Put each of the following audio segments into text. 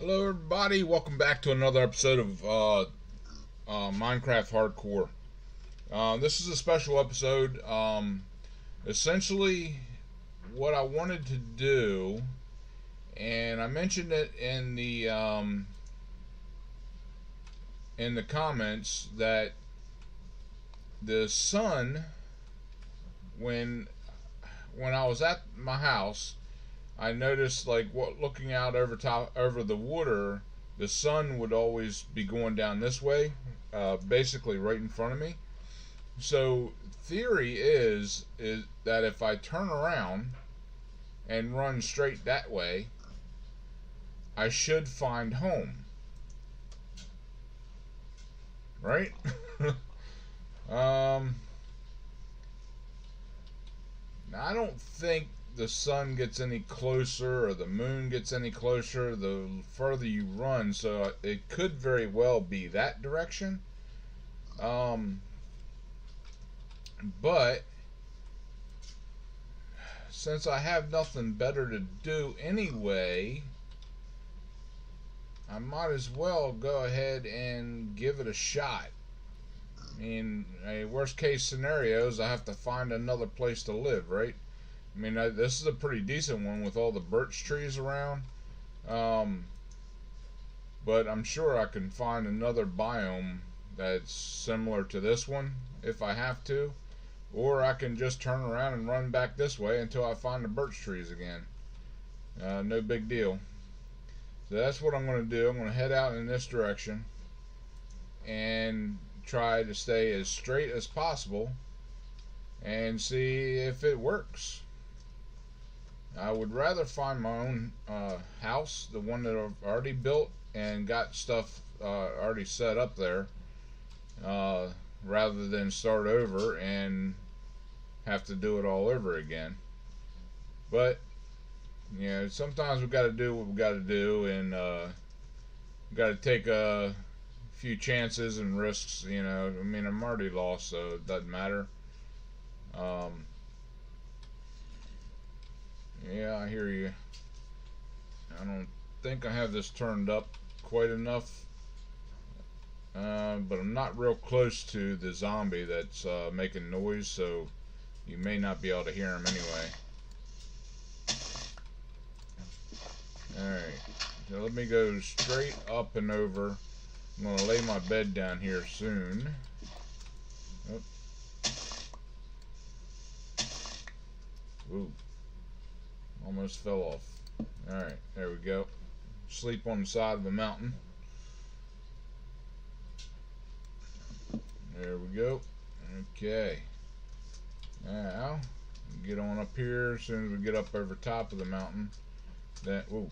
Hello, everybody. Welcome back to another episode of Minecraft Hardcore. This is a special episode. Essentially, what I wanted to do, and I mentioned it in the comments, that the sun, when I was at my house, I noticed, like, looking out over the water, the sun would always be going down this way, basically right in front of me. So theory is that if I turn around and run straight that way, I should find home. Right? I don't think the sun gets any closer or the moon gets any closer the further you run, so it could very well be that direction. But since I have nothing better to do anyway, I might as well go ahead and give it a shot. I mean, a worst case scenario is I have to find another place to live, right? I mean, this is a pretty decent one with all the birch trees around. But I'm sure I can find another biome that's similar to this one if I have to. Or I can just turn around and run back this way until I find the birch trees again. No big deal. So that's what I'm going to do. I'm going to head out in this direction and try to stay as straight as possible and see if it works. I would rather find my own house, the one that I've already built and got stuff already set up there, rather than start over and have to do it all over again. But you know, sometimes we got to do what we got to do, and we got to take a few chances and risks. You know, I mean, I'm already lost, so it doesn't matter. Yeah, I hear you. I don't think I have this turned up quite enough, but I'm not real close to the zombie that's making noise, so you may not be able to hear him anyway. Alright, so let me go straight up and over. I'm going to lay my bed down here soon. Oh. Ooh. Almost fell off. Alright, there we go. Sleep on the side of the mountain. There we go. Okay. Now, get on up here as soon as we get up over top of the mountain. Then, ooh.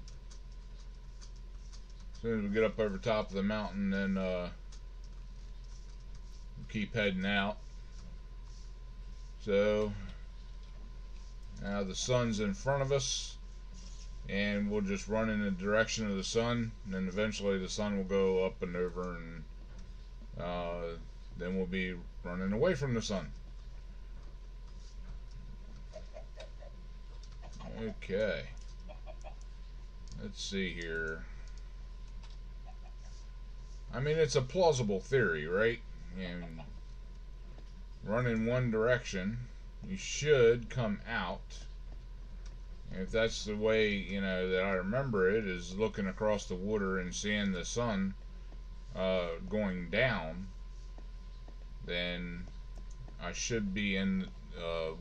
As soon as we get up over top of the mountain, then keep heading out. So, now the sun's in front of us, and we'll just run in the direction of the sun, and then eventually the sun will go up and over, and then we'll be running away from the sun. Okay. Let's see here. I mean, it's a plausible theory, right? And run in one direction, you should come out. If that's the way, you know, that I remember it, is looking across the water and seeing the sun going down, then I should be in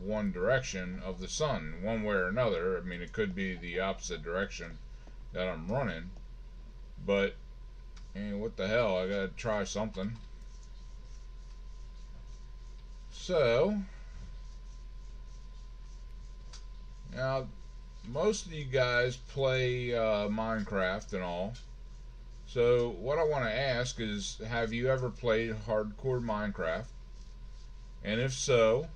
one direction of the sun, one way or another. I mean, it could be the opposite direction that I'm running, but what the hell, I gotta try something. So now, most of you guys play Minecraft and all. So what I want to ask is, have you ever played hardcore Minecraft? And if so,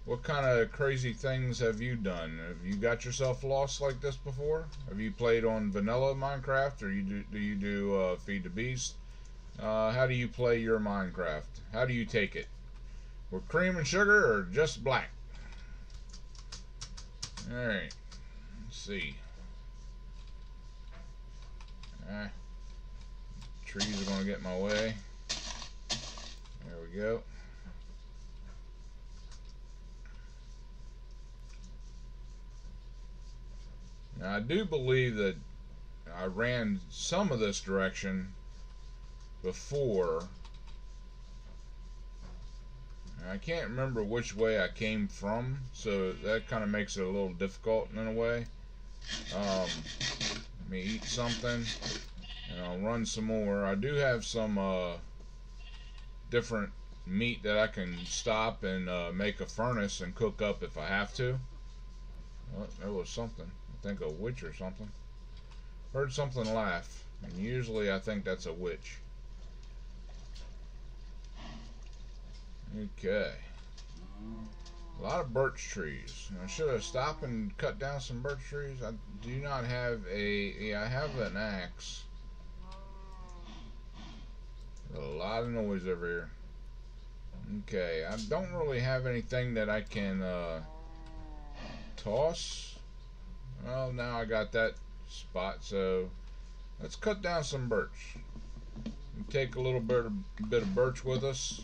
what kind of crazy things have you done? Have you got yourself lost like this before? Have you played on vanilla Minecraft, or do you do Feed the Beast? How do you play your Minecraft? How do you take it? With cream and sugar, or just black? Alright, let's see. trees are going to get in my way. There we go. Now I do believe that I ran some of this direction before. I can't remember which way I came from, so that kind of makes it a little difficult in a way. Let me eat something and I'll run some more. I do have some different meat that I can stop and make a furnace and cook up if I have to. Oh, there was something. I think a witch or something. Heard something laugh, and usually I think that's a witch. Okay. A lot of birch trees. I should have stopped and cut down some birch trees. I do not have a... Yeah, I have an axe. A lot of noise over here. Okay, I don't really have anything that I can toss. Well, now I got that spot, so let's cut down some birch. Take a little bit of birch with us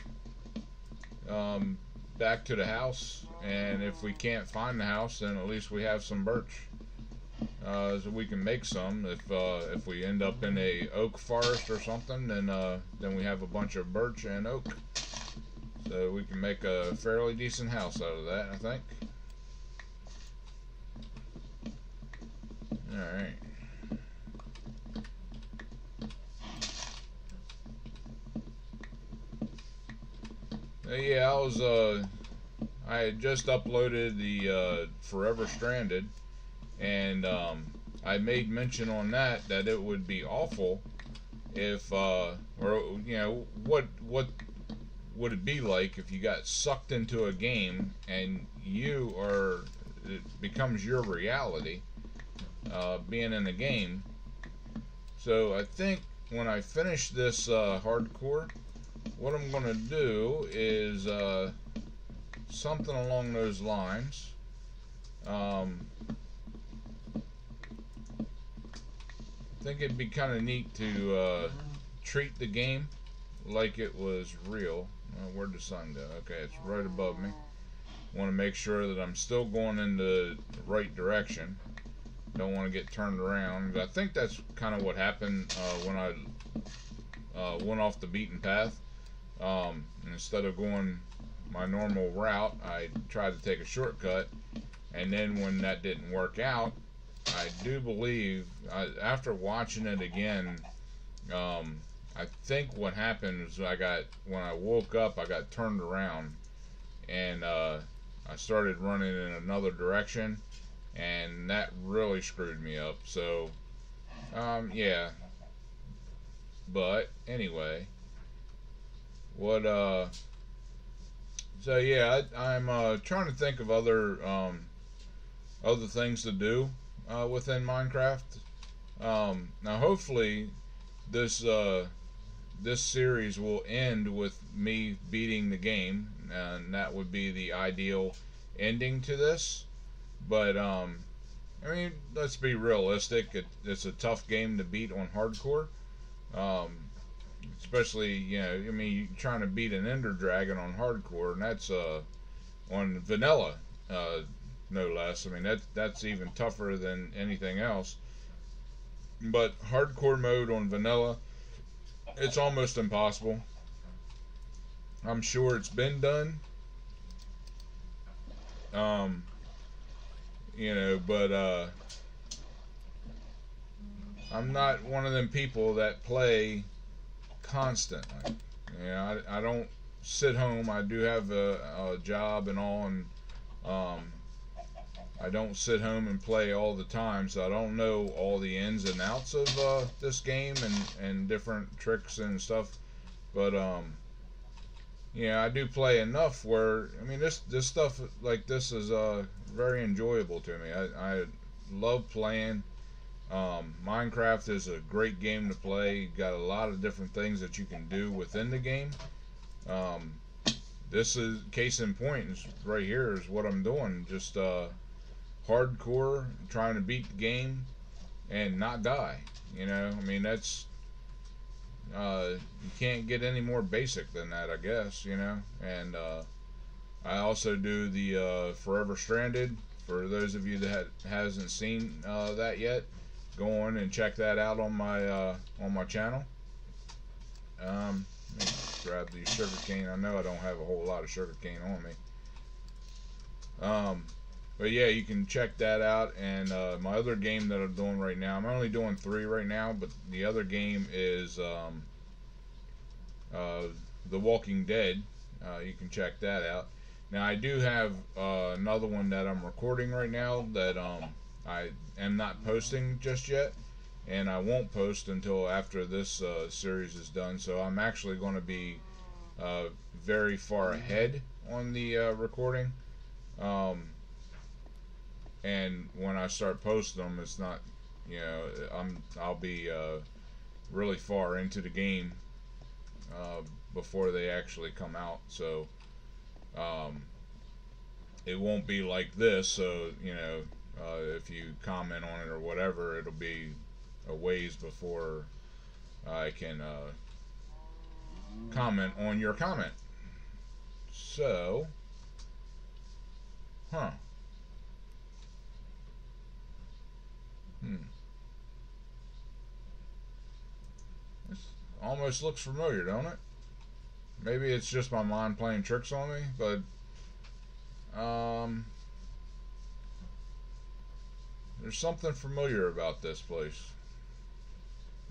back to the house, and if we can't find the house, then at least we have some birch, so we can make some. If we end up in a oak forest or something, then we have a bunch of birch and oak, so we can make a fairly decent house out of that, I think. All right. Yeah, I had just uploaded the Forever Stranded, and I made mention on that it would be awful if, or you know, what would it be like if you got sucked into a game and it becomes your reality, being in the game. So I think when I finish this hardcore, what I'm going to do is something along those lines. I think it'd be kind of neat to treat the game like it was real. Where'd the sun go? Okay, it's right above me. Want to make sure that I'm still going in the right direction. Don't want to get turned around. I think that's kind of what happened when I went off the beaten path. Instead of going my normal route, I tried to take a shortcut, and then when that didn't work out, I do believe, after watching it again, I think what happened was when I woke up, I got turned around, and I started running in another direction, and that really screwed me up. So yeah, but anyway, so yeah, I'm trying to think of other things to do within Minecraft. Now hopefully this series will end with me beating the game, and that would be the ideal ending to this. But I mean, let's be realistic. It's a tough game to beat on hardcore. Especially, you know, I mean, you're trying to beat an Ender Dragon on hardcore, and that's on vanilla, no less. I mean, that's even tougher than anything else. But hardcore mode on vanilla, it's almost impossible. I'm sure it's been done. You know, but I'm not one of them people that play constantly. You know, I don't sit home. I do have a job and all, and I don't sit home and play all the time, so I don't know all the ins and outs of this game and different tricks and stuff. But yeah, I do play enough where, I mean, this stuff like this is very enjoyable to me. I love playing. Minecraft is a great game to play. You got a lot of different things that you can do within the game. This is case in point. Is right here is what I'm doing. Just hardcore, trying to beat the game and not die. You know, I mean, You can't get any more basic than that, I guess, you know. And I also do the Forever Stranded. For those of you that hasn't seen that yet, go on and check that out on my channel. Let me grab the sugar cane. I know I don't have a whole lot of sugar cane on me. But yeah, you can check that out. And my other game that I'm doing right now, I'm only doing 3 right now, but the other game is The Walking Dead. You can check that out. Now I do have another one that I'm recording right now that I am not posting just yet, and I won't post until after this series is done. So I'm actually going to be very far ahead on the recording. And when I start posting them, it's not, you know, I'll be really far into the game before they actually come out. So it won't be like this. So, you know, if you comment on it or whatever, it'll be a ways before I can comment on your comment. So, This almost looks familiar, don't it? Maybe it's just my mind playing tricks on me, but there's something familiar about this place.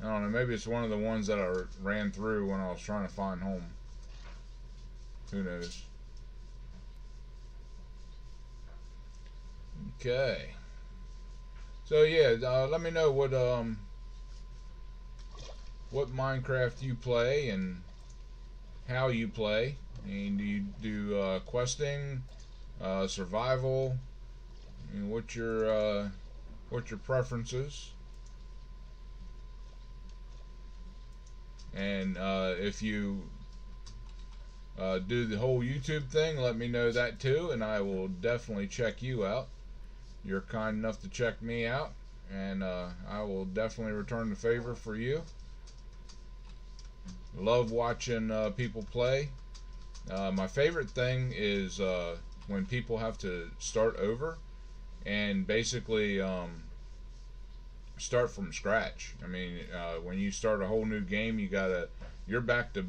I don't know, maybe it's one of the ones that I ran through when I was trying to find home. Who knows? Okay. So yeah, let me know what Minecraft you play and how you play. And do you do questing, survival? I mean, what's your preferences? And if you do the whole YouTube thing, let me know that too, and I will definitely check you out. You're kind enough to check me out, and I will definitely return the favor for you. Love watching people play. My favorite thing is when people have to start over and basically start from scratch. I mean, when you start a whole new game, you're back to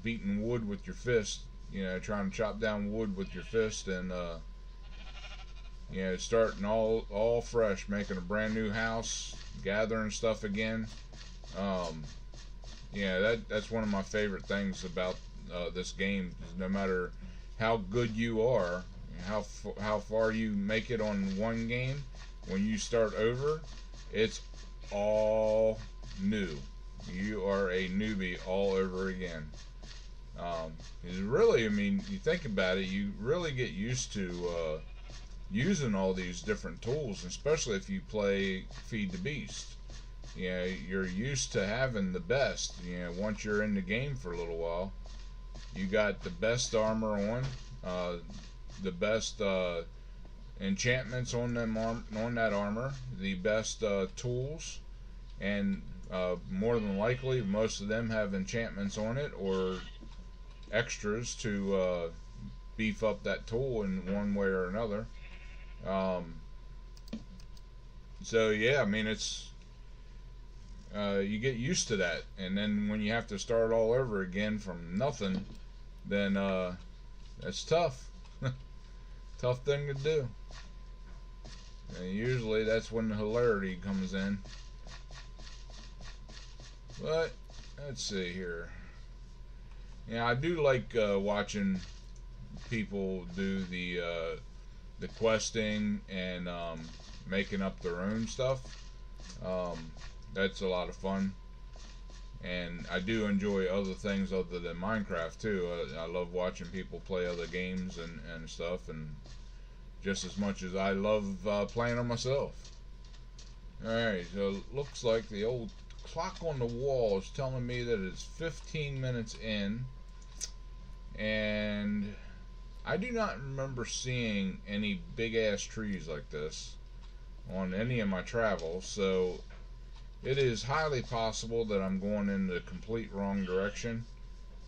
beating wood with your fist. You know, trying to chop down wood with your fist, and you know, starting all fresh, making a brand new house, gathering stuff again. Yeah, that's one of my favorite things about this game. No matter how good you are, how far you make it on one game, when you start over, it's all new. You are a newbie all over again. It's really, I mean, you think about it, you really get used to using all these different tools, especially if you play Feed the Beast. You know, you're used to having the best. You know, once you're in the game for a little while, you got the best armor on, the best enchantments on on that armor, the best tools, and more than likely, most of them have enchantments on it or extras to beef up that tool in one way or another. So yeah, I mean, it's you get used to that, and then when you have to start all over again from nothing, then that's tough. Tough thing to do. And usually that's when the hilarity comes in. But let's see here. Yeah, I do like watching people do the questing and making up their own stuff. That's a lot of fun, and I do enjoy other things other than Minecraft too. I love watching people play other games and stuff, and just as much as I love playing them myself. Alright, so it looks like the old clock on the wall is telling me that it's 15 minutes in, and I do not remember seeing any big ass trees like this on any of my travels, so it is highly possible that I'm going in the complete wrong direction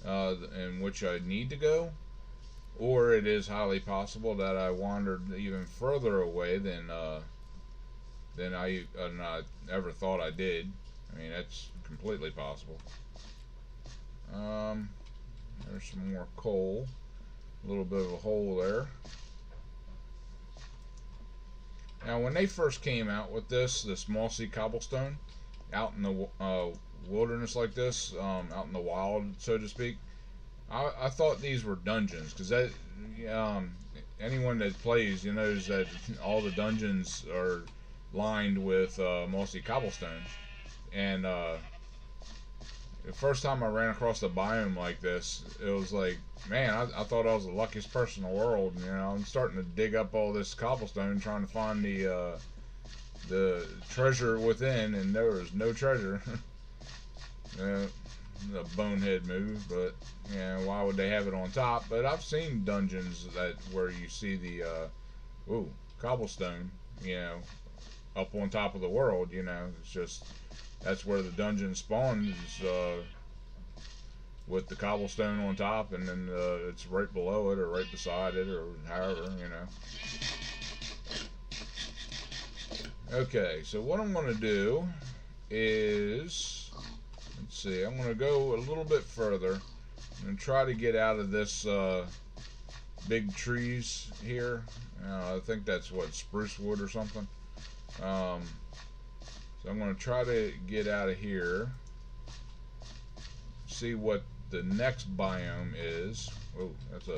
in which I need to go, or it is highly possible that I wandered even further away than I ever thought I did. I mean, that's completely possible. There's some more coal. A little bit of a hole there. Now, when they first came out with this mossy cobblestone, out in the wilderness like this, out in the wild, so to speak, I thought these were dungeons, because that anyone that plays, you knows that all the dungeons are lined with mossy cobblestone. And the first time I ran across a biome like this, it was like, man, I thought I was the luckiest person in the world. You know, I'm starting to dig up all this cobblestone, trying to find the treasure within, and there was no treasure. A bonehead move, but why would they have it on top? But I've seen dungeons where you see the cobblestone, up on top of the world. It's just that's where the dungeon spawns, with the cobblestone on top, and then it's right below it or right beside it, or however. Okay, so what I'm going to do is, let's see, I'm going to go a little bit further and try to get out of this big trees here. I think that's what, spruce wood or something. So I'm going to try to get out of here, see what the next biome is. Oh, that's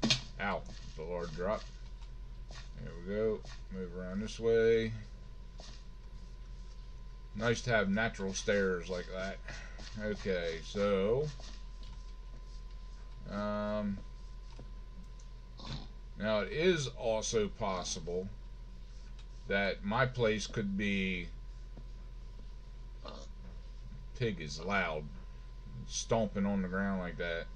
that's a large drop. There we go. Move around this way. Nice to have natural stairs like that. Okay, so now it is also possible that my place could be, pig is loud, stomping on the ground like that.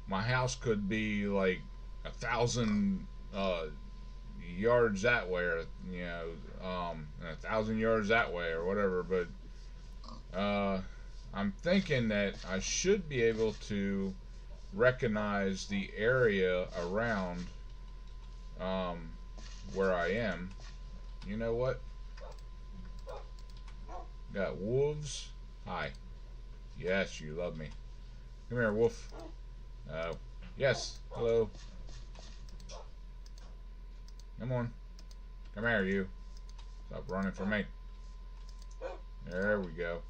My house could be like 1,000 yards that way, or 1,000 yards that way, or whatever. But I'm thinking that I should be able to recognize the area around where I am. You know what? Got wolves. Hi. Yes, you love me. Come here, wolf. Yes. Hello. Come on. Come here, you. Stop running from me. There we go.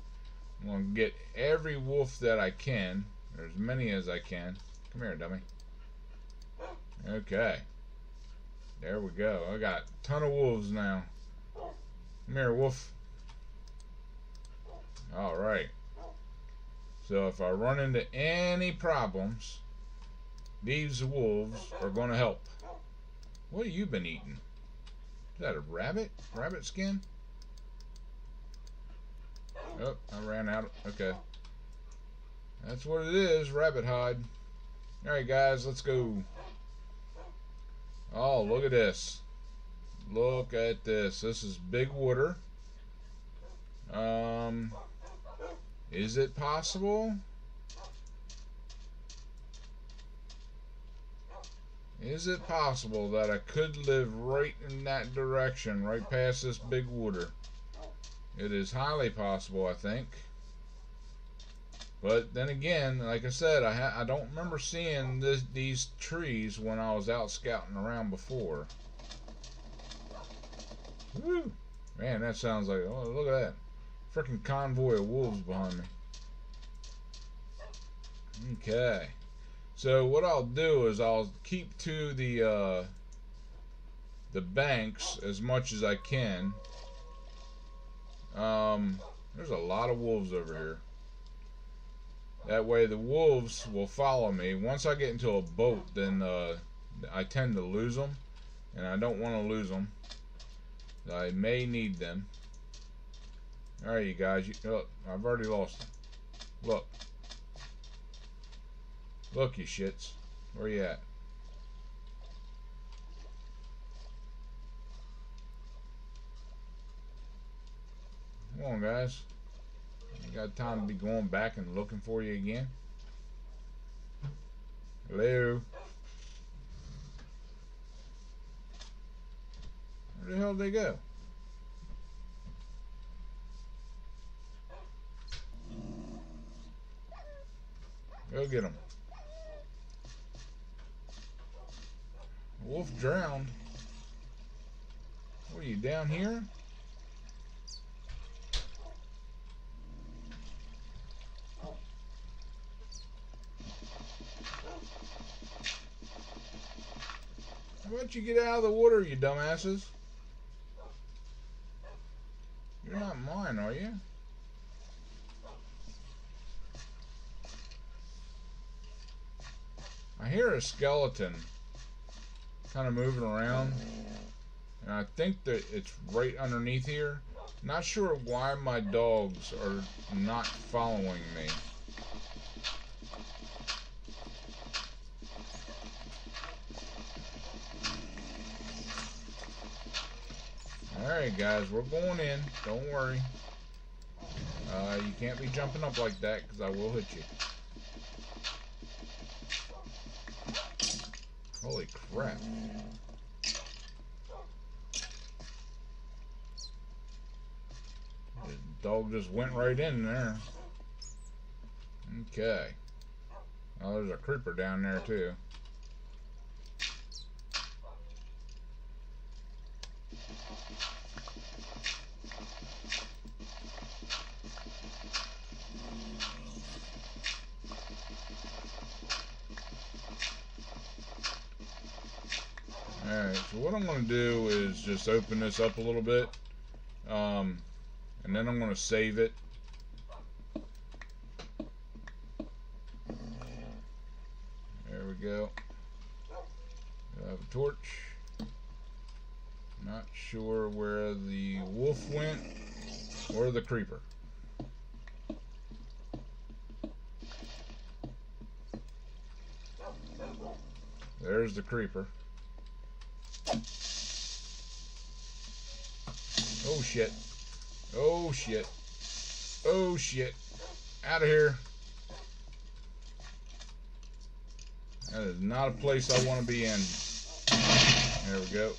I'm going to get every wolf that I can, or as many as I can. Come here, dummy. Okay. There we go. I got a ton of wolves now. Come here, wolf. Alright. So if I run into any problems, these wolves are going to help. What have you been eating? Is that a rabbit? Rabbit skin? Oh, I ran out. Okay. That's what it is, rabbit hide. Alright guys, let's go. Oh, look at this. Look at this. This is big water. Is it possible? Is it possible that I could live right in that direction, right past this big water? It is highly possible, I think. But then again, like I said, I don't remember seeing these trees when I was out scouting around before. Woo! Man, that sounds like, oh, look at that. Freaking convoy of wolves behind me. Okay. So what I'll do is I'll keep to the banks as much as I can. There's a lot of wolves over here. That way the wolves will follow me. Once I get into a boat, then I tend to lose them, and I don't want to lose them. I may need them. Alright, you guys. Look, I've already lost them. Look. Look, you shits. Where you at? Come on, guys. You got time to be going back and looking for you again? Hello? Where the hell did they go? Go get them. Wolf drowned. What are you, down here? How about you get out of the water, you dumbasses? You're not mine, are you? I hear a skeleton kind of moving around, and I think that it's right underneath here. Not sure why my dogs are not following me. Alright guys, we're going in. Don't worry. You can't be jumping up like that because I will hit you. Holy crap. The dog just went right in there. Okay. Oh, there's a creeper down there too. Alright, so what I'm going to do is just open this up a little bit, and then I'm going to save it. There we go. I have a torch. Not sure where the wolf went or the creeper. There's the creeper. Oh shit. Oh shit. Oh shit. Out of here. That is not a place I want to be in. There we go.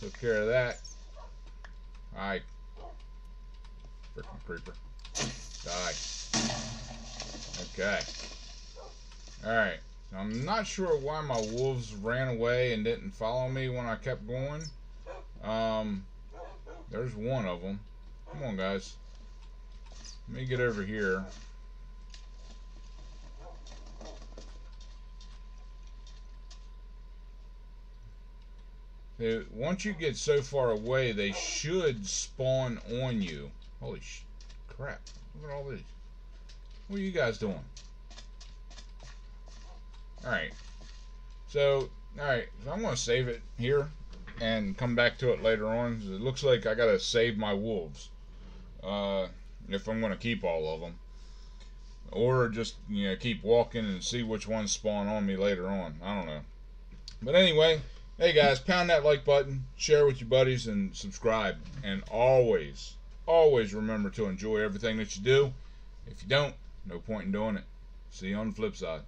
Took care of that. Alright. Frickin' creeper. Die. Okay. Alright. So I'm not sure why my wolves ran away and didn't follow me when I kept going. There's one of them. Come on, guys. Let me get over here. Once you get so far away, they should spawn on you. Holy crap. Look at all these. What are you guys doing? Alright. So I'm going to save it here and come back to it later on. It looks like I got to save my wolves. If I'm going to keep all of them. Or just, keep walking and see which ones spawn on me later on. I don't know. But anyway, hey guys, pound that like button, share with your buddies, and subscribe. And always, always remember to enjoy everything that you do. If you don't, no point in doing it. See you on the flip side.